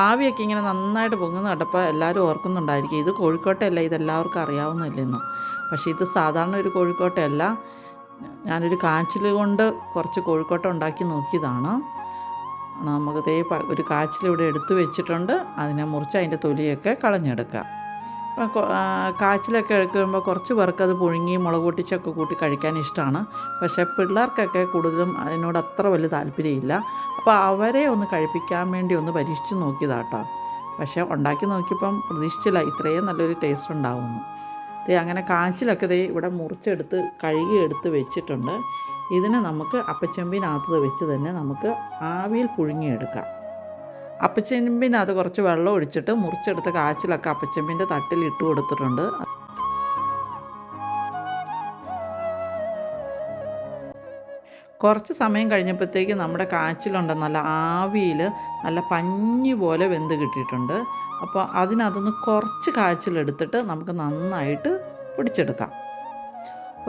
ആവിയൊക്കെ ഇങ്ങനെ നന്നായിട്ട് പൊങ്ങുന്ന കേട്ടപ്പോൾ എല്ലാവരും ഓർക്കുന്നുണ്ടായിരിക്കും ഇത് കോഴിക്കോട്ടയല്ല, ഇതെല്ലാവർക്കും അറിയാവുന്നില്ലെന്ന്. പക്ഷേ ഇത് സാധാരണ ഒരു കോഴിക്കോട്ടയല്ല. ഞാനൊരു കാച്ചിൽ കൊണ്ട് കുറച്ച് കോഴിക്കോട്ട ഉണ്ടാക്കി നോക്കിയതാണ്. നമുക്ക് ഒരു കാച്ചിലിവിടെ എടുത്തു വെച്ചിട്ടുണ്ട്. അതിനെ മുറിച്ച് അതിൻ്റെ തൊലിയൊക്കെ കളഞ്ഞെടുക്കുക. കാച്ചിലൊക്കെ എടുക്കുമ്പോൾ കുറച്ച് പേർക്ക് അത് പുഴുങ്ങി മുളക് പൊട്ടിച്ചൊക്കെ കൂട്ടി കഴിക്കാൻ ഇഷ്ടമാണ്. പക്ഷേ പിള്ളേർക്കൊക്കെ കൂടുതലും അതിനോട് അത്ര വലിയ താല്പര്യമില്ല. അപ്പോൾ അവരെ ഒന്ന് കഴിപ്പിക്കാൻ വേണ്ടി ഒന്ന് പരീക്ഷിച്ച് നോക്കിയതാട്ടോ. പക്ഷേ ഉണ്ടാക്കി നോക്കിയപ്പം പ്രതീക്ഷിച്ചില്ല ഇത്രയും നല്ലൊരു ടേസ്റ്റ് ഉണ്ടാവുമെന്ന്. അങ്ങനെ കാച്ചിലൊക്കെ ഇവിടെ മുറിച്ചെടുത്ത് കഴുകിയെടുത്ത് വെച്ചിട്ടുണ്ട്. ഇതിനെ നമുക്ക് അപ്പച്ചെമ്പിനകത്ത് വെച്ച് തന്നെ നമുക്ക് ആവിയിൽ പുഴുങ്ങിയെടുക്കാം. അപ്പച്ചെമ്പിനകത്ത് കുറച്ച് വെള്ളം ഒഴിച്ചിട്ട് മുറിച്ചെടുത്ത കാച്ചിലൊക്കെ അപ്പച്ചെമ്പിൻ്റെ തട്ടിൽ ഇട്ട് കൊടുത്തിട്ടുണ്ട്. കുറച്ച് സമയം കഴിഞ്ഞപ്പോഴത്തേക്ക് നമ്മുടെ കാച്ചിലുണ്ട് നല്ല ആവിയിൽ നല്ല പഞ്ഞി പോലെ വെന്ത് കിട്ടിയിട്ടുണ്ട്. അപ്പോൾ അതിനകത്തുനിന്ന് കുറച്ച് കാച്ചിലെടുത്തിട്ട് നമുക്ക് നന്നായിട്ട് പൊടിച്ചെടുക്കാം.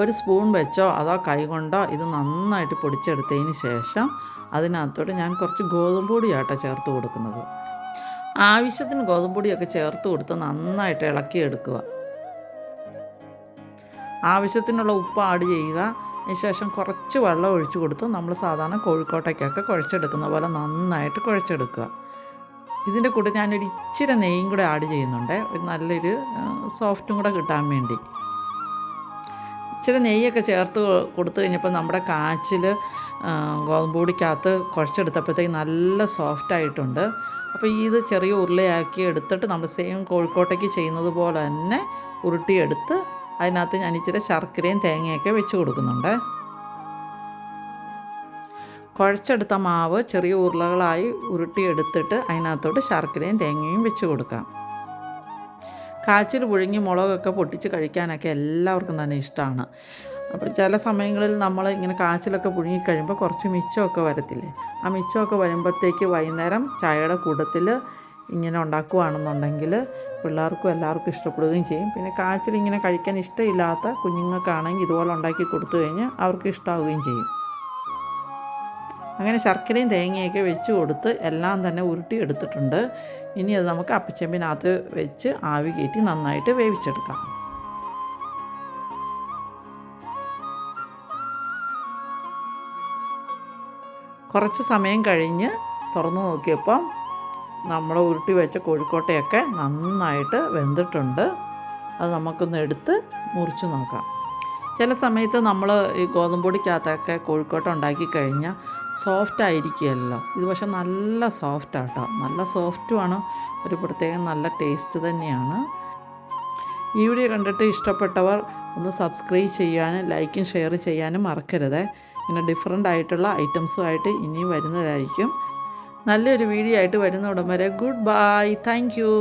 ഒരു സ്പൂൺ വെച്ചോ അതോ കൈ കൊണ്ടോ ഇത് നന്നായിട്ട് പൊടിച്ചെടുത്തതിന് ശേഷം അതിനകത്തോട്ട് ഞാൻ കുറച്ച് ഗോതമ്പ് പൊടിയാട്ടോ ചേർത്ത് കൊടുക്കുന്നത്. ആവശ്യത്തിന് ഗോതമ്പ് പൊടിയൊക്കെ ചേർത്ത് കൊടുത്ത് നന്നായിട്ട് ഇളക്കിയെടുക്കുക. ആവശ്യത്തിനുള്ള ഉപ്പ് ആഡ് ചെയ്യുക. അതിനുശേഷം കുറച്ച് വെള്ളം ഒഴിച്ച് കൊടുത്ത് നമ്മൾ സാധാരണ കോഴിക്കോട്ടയ്ക്കൊക്കെ കുഴച്ചെടുക്കുന്ന പോലെ നന്നായിട്ട് കുഴച്ചെടുക്കുക. ഇതിൻ്റെ കൂടെ ഞാനൊരു ഇച്ചിരി നെയ്യും കൂടെ ആഡ് ചെയ്യുന്നുണ്ട്, ഒരു നല്ലൊരു സോഫ്റ്റും കൂടെ കിട്ടാൻ വേണ്ടി. ഇച്ചിരി നെയ്യൊക്കെ ചേർത്ത് കൊടുത്തു കഴിഞ്ഞപ്പോൾ നമ്മുടെ കാച്ചിൽ ഗോതമ്പ് പൊടിക്കകത്ത് കുഴച്ചെടുത്തപ്പോഴത്തേക്ക് നല്ല സോഫ്റ്റായിട്ടുണ്ട്. അപ്പോൾ ഇത് ചെറിയ ഉരുളയാക്കി എടുത്തിട്ട് നമ്മൾ സെയിം കോഴിക്കോട്ടയ്ക്ക് ചെയ്യുന്നത് പോലെ തന്നെ ഉരുട്ടിയെടുത്ത് അതിനകത്ത് ഞാൻ ഇച്ചിരി ശർക്കരയും തേങ്ങയൊക്കെ വെച്ച് കൊടുക്കുന്നുണ്ട്. കുഴച്ചെടുത്ത മാവ് ചെറിയ ഉരുളകളായി ഉരുട്ടിയെടുത്തിട്ട് അതിനകത്തോട്ട് ശർക്കരയും തേങ്ങയും വെച്ച് കൊടുക്കാം. കാച്ചിൽ പുഴുങ്ങി മുളകൊക്കെ പൊട്ടിച്ച് കഴിക്കാനൊക്കെ എല്ലാവർക്കും തന്നെ ഇഷ്ടമാണ്. അപ്പോൾ ചില സമയങ്ങളിൽ നമ്മൾ ഇങ്ങനെ കാച്ചിലൊക്കെ പുഴുങ്ങി കഴിയുമ്പോൾ കുറച്ച് മിച്ചമൊക്കെ വരത്തില്ലേ, ആ മിച്ചമൊക്കെ വരുമ്പോഴത്തേക്ക് വൈകുന്നേരം ചായയുടെ കൂട്ടത്തിൽ ഇങ്ങനെ ഉണ്ടാക്കുകയാണെന്നുണ്ടെങ്കിൽ പിള്ളേർക്കും എല്ലാവർക്കും ഇഷ്ടപ്പെടുകയും ചെയ്യും. പിന്നെ കാച്ചിൽ ഇങ്ങനെ കഴിക്കാൻ ഇഷ്ടമില്ലാത്ത കുഞ്ഞുങ്ങൾക്കാണെങ്കിൽ ഇതുപോലെ ഉണ്ടാക്കി കൊടുത്തു കഴിഞ്ഞാൽ അവർക്ക് ഇഷ്ടമാവുകയും ചെയ്യും. അങ്ങനെ ശർക്കരയും തേങ്ങയൊക്കെ വെച്ച് കൊടുത്ത് എല്ലാം തന്നെ ഉരുട്ടി എടുത്തിട്ടുണ്ട്. ഇനി അത് നമുക്ക് അപ്പച്ചെമ്പിനകത്ത് വെച്ച് ആവി കയറ്റി നന്നായിട്ട് വേവിച്ചെടുക്കാം. കുറച്ച് സമയം കഴിഞ്ഞ് തുറന്നു നോക്കിയപ്പം നമ്മൾ ഉരുട്ടി വെച്ച കോഴിക്കോട്ടയൊക്കെ നന്നായിട്ട് വെന്തിട്ടുണ്ട്. അത് നമുക്കൊന്ന് എടുത്ത് മുറിച്ച് നോക്കാം. ചില സമയത്ത് നമ്മൾ ഈ ഗോതമ്പ് പൊടിക്കകത്തൊക്കെ കോഴിക്കോട്ട ഉണ്ടാക്കി കഴിഞ്ഞാൽ സോഫ്റ്റ് ആയിരിക്കുമല്ലോ. ഇത് പക്ഷെ നല്ല സോഫ്റ്റാട്ടോ, നല്ല സോഫ്റ്റുമാണ്, ഒരു പ്രത്യേകം നല്ല ടേസ്റ്റ് തന്നെയാണ്. ഈ വീഡിയോ കണ്ടിട്ട് ഇഷ്ടപ്പെട്ടവർ ഒന്ന് സബ്സ്ക്രൈബ് ചെയ്യാനും ലൈക്കും ഷെയർ ചെയ്യാനും മറക്കരുത്. ഇങ്ങനെ ഡിഫറെൻ്റ് ആയിട്ടുള്ള ഐറ്റംസുമായിട്ട് ഇനിയും വരുന്നതായിരിക്കും. നല്ലൊരു വീഡിയോ ആയിട്ട് വരുന്ന ഉടൻ വരെ ഗുഡ് ബൈ. Thank you.